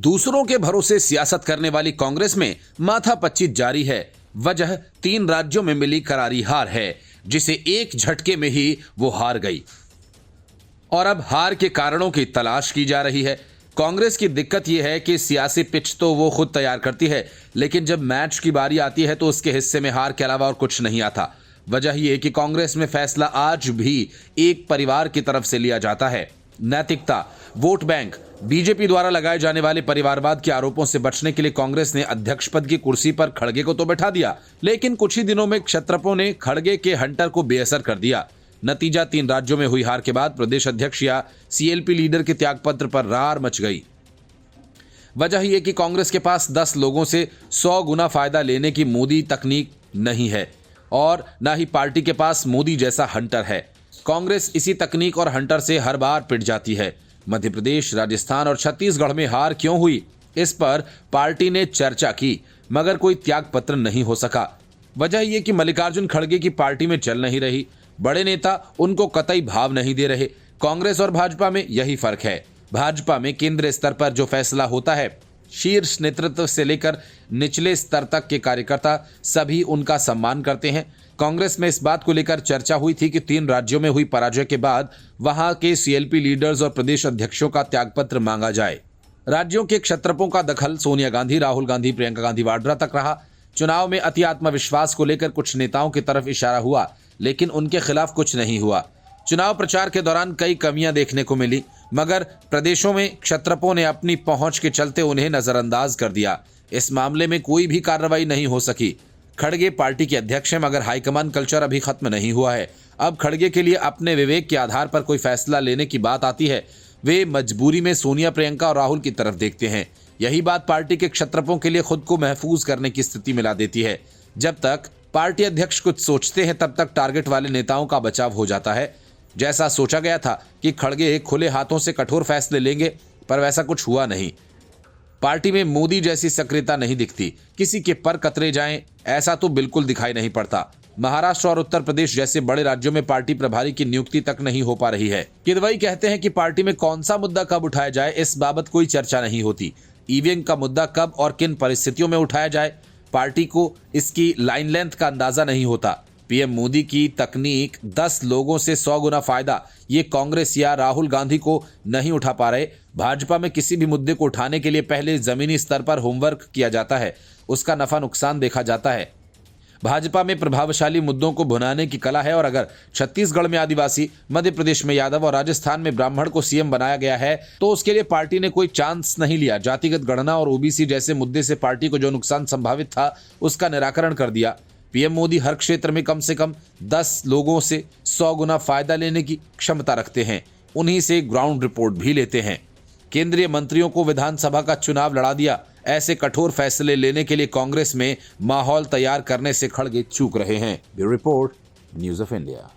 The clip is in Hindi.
दूसरों के भरोसे सियासत करने वाली कांग्रेस में माथापच्ची जारी है। वजह 3 राज्यों में मिली करारी हार है, जिसे एक झटके में ही वो हार गई और अब हार के कारणों की तलाश की जा रही है। कांग्रेस की दिक्कत यह है कि सियासी पिच तो वो खुद तैयार करती है, लेकिन जब मैच की बारी आती है तो उसके हिस्से में हार के अलावा और कुछ नहीं आता। वजह यह कि कांग्रेस में फैसला आज भी एक परिवार की तरफ से लिया जाता है। नैतिकता, वोट बैंक, बीजेपी द्वारा लगाए जाने वाले परिवारवाद के आरोपों से बचने के लिए कांग्रेस ने अध्यक्ष पद की कुर्सी पर खड़गे को तो बैठा दिया, लेकिन कुछ ही दिनों में क्षत्रपों ने खड़गे के हंटर को बेअसर कर दिया। नतीजा 3 राज्यों में हुई हार के बाद प्रदेश अध्यक्ष या सीएलपी लीडर के त्यागपत्र पर रार मच गई। वजह यह कि कांग्रेस के पास 10 लोगों से 100 गुना फायदा लेने की मोदी तकनीक नहीं है और न ही पार्टी के पास मोदी जैसा हंटर है। कांग्रेस इसी तकनीक और हंटर से हर बार पिट जाती है। मध्य प्रदेश, राजस्थान और छत्तीसगढ़ में हार क्यों हुई, इस पर पार्टी ने चर्चा की, मगर कोई त्यागपत्र नहीं हो सका। वजह यह कि मल्लिकार्जुन खड़गे की पार्टी में चल नहीं रही, बड़े नेता उनको कतई भाव नहीं दे रहे। कांग्रेस और भाजपा में यही फर्क है। भाजपा में केंद्रीय स्तर पर जो फैसला होता है, शीर्ष नेतृत्व से लेकर निचले स्तर तक के कार्यकर्ता सभी उनका सम्मान करते हैं। कांग्रेस में इस बात को लेकर चर्चा हुई थी कि 3 राज्यों में हुई पराजय के बाद वहां के सीएलपी लीडर्स और प्रदेश अध्यक्षों का त्यागपत्र मांगा जाए। राज्यों के क्षत्रपों का दखल सोनिया गांधी, राहुल गांधी, प्रियंका गांधी वाड्रा तक रहा। चुनाव में अति आत्मविश्वास को लेकर कुछ नेताओं की तरफ इशारा हुआ, लेकिन उनके खिलाफ कुछ नहीं हुआ। चुनाव प्रचार के दौरान कई कमियां देखने को मिली, मगर प्रदेशों में क्षत्रपों ने अपनी पहुंच के चलते उन्हें नजरअंदाज कर दिया। इस मामले में कोई भी कार्रवाई नहीं हो सकी। खड़गे पार्टी के अध्यक्ष हैं, मगर हाईकमान कल्चर अभी खत्म नहीं हुआ है। अब खड़गे के लिए अपने विवेक के आधार पर कोई फैसला लेने की बात आती है, वे मजबूरी में सोनिया, प्रियंका और राहुल की तरफ देखते हैं। यही बात पार्टी के क्षत्रपों के लिए खुद को महफूज करने की स्थिति मिला देती है। जब तक पार्टी अध्यक्ष कुछ सोचते हैं, तब तक टारगेट वाले नेताओं का बचाव हो जाता है। जैसा सोचा गया था कि खड़गे खुले हाथों से कठोर फैसले लेंगे, पर वैसा कुछ हुआ नहीं। पार्टी में मोदी जैसी सक्रियता नहीं दिखती। किसी के पर कतरे जाएं, ऐसा तो बिल्कुल दिखाई नहीं पड़ता। महाराष्ट्र और उत्तर प्रदेश जैसे बड़े राज्यों में पार्टी प्रभारी की नियुक्ति तक नहीं हो पा रही है। किदवई कहते हैं कि पार्टी में कौन सा मुद्दा कब उठाया जाए, इस बाबत कोई चर्चा नहीं होती। ईवीएम का मुद्दा कब और किन परिस्थितियों में उठाया जाए, पार्टी को इसकी लाइन लेंथ का अंदाजा नहीं होता। पीएम मोदी की तकनीक 10 लोगों से 100 गुना फायदा, ये कांग्रेस या राहुल गांधी को नहीं उठा पा रहे। भाजपा में किसी भी मुद्दे को उठाने के लिए पहले जमीनी स्तर पर होमवर्क किया जाता है, उसका नफा नुकसान देखा जाता है। भाजपा में प्रभावशाली मुद्दों को भुनाने की कला है और अगर छत्तीसगढ़ में आदिवासी, मध्य प्रदेश में यादव और राजस्थान में ब्राह्मण को सीएम बनाया गया है, तो उसके लिए पार्टी ने कोई चांस नहीं लिया। जातिगत गणना और ओबीसी जैसे मुद्दे से पार्टी को जो नुकसान संभावित था, उसका निराकरण कर दिया। पीएम मोदी हर क्षेत्र में कम से कम 10 लोगों से 100 गुना फायदा लेने की क्षमता रखते हैं। उन्हीं से ग्राउंड रिपोर्ट भी लेते हैं। केंद्रीय मंत्रियों को विधानसभा का चुनाव लड़ा दिया। ऐसे कठोर फैसले लेने के लिए कांग्रेस में माहौल तैयार करने से खड़गे चूक रहे हैं। Bureau report, news of India.